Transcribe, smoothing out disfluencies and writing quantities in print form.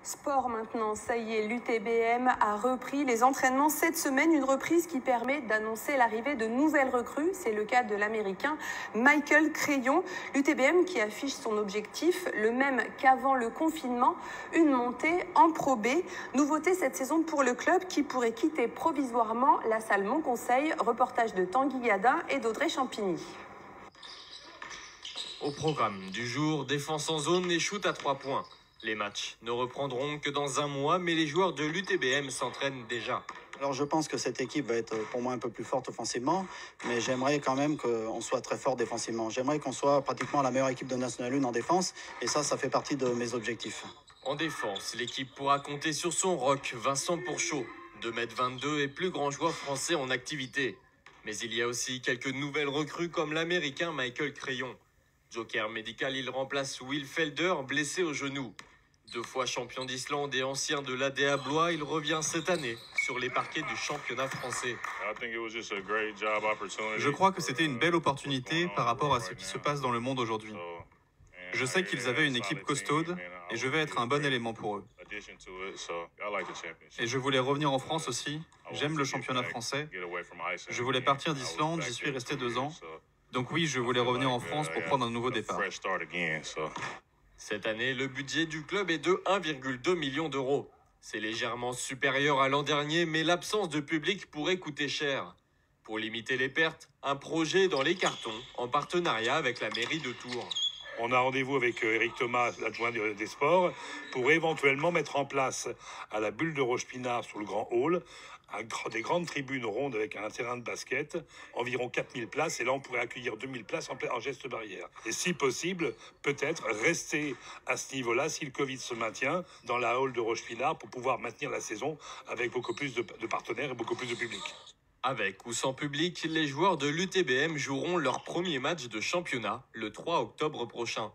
Sport maintenant, ça y est, l'UTBM a repris les entraînements cette semaine, une reprise qui permet d'annoncer l'arrivée de nouvelles recrues. C'est le cas de l'Américain Michael Crayon. L'UTBM qui affiche son objectif, le même qu'avant le confinement, une montée en Pro B. Nouveauté cette saison pour le club qui pourrait quitter provisoirement la salle Montconseil. Reportage de Tanguy Gadin et d'Audrey Champigny. Au programme du jour, défense en zone et shoot à 3 points. Les matchs ne reprendront que dans un mois, mais les joueurs de l'UTBM s'entraînent déjà. Alors je pense que cette équipe va être pour moi un peu plus forte offensivement, mais j'aimerais quand même qu'on soit très fort défensivement. J'aimerais qu'on soit pratiquement la meilleure équipe de National 1 en défense, et ça fait partie de mes objectifs. En défense, l'équipe pourra compter sur son rock, Vincent Pourchaud, 2,22 m et plus grand joueur français en activité. Mais il y a aussi quelques nouvelles recrues comme l'Américain Michael Crayon. Joker médical, il remplace Will Felder, blessé au genou. 2 fois champion d'Islande et ancien de l'ADA Blois, il revient cette année sur les parquets du championnat français. Je crois que c'était une belle opportunité par rapport à ce qui se passe dans le monde aujourd'hui. Je sais qu'ils avaient une équipe costaude et je vais être un bon élément pour eux. Et je voulais revenir en France aussi. J'aime le championnat français. Je voulais partir d'Islande, j'y suis resté 2 ans. Donc oui, je voulais revenir en France pour prendre un nouveau départ. Cette année, le budget du club est de 1,2 million d'euros. C'est légèrement supérieur à l'an dernier, mais l'absence de public pourrait coûter cher. Pour limiter les pertes, un projet dans les cartons, en partenariat avec la mairie de Tours. On a rendez-vous avec Eric Thomas, l'adjoint des sports, pour éventuellement mettre en place à la bulle de Roche-Pinard sur le grand hall des grandes tribunes rondes avec un terrain de basket, environ 4000 places, et là on pourrait accueillir 2000 places en geste barrière. Et si possible, peut-être rester à ce niveau-là, si le Covid se maintient, dans la hall de Roche-Pinard pour pouvoir maintenir la saison avec beaucoup plus de partenaires et beaucoup plus de public. Avec ou sans public, les joueurs de l'UTBM joueront leur premier match de championnat le 3 octobre prochain.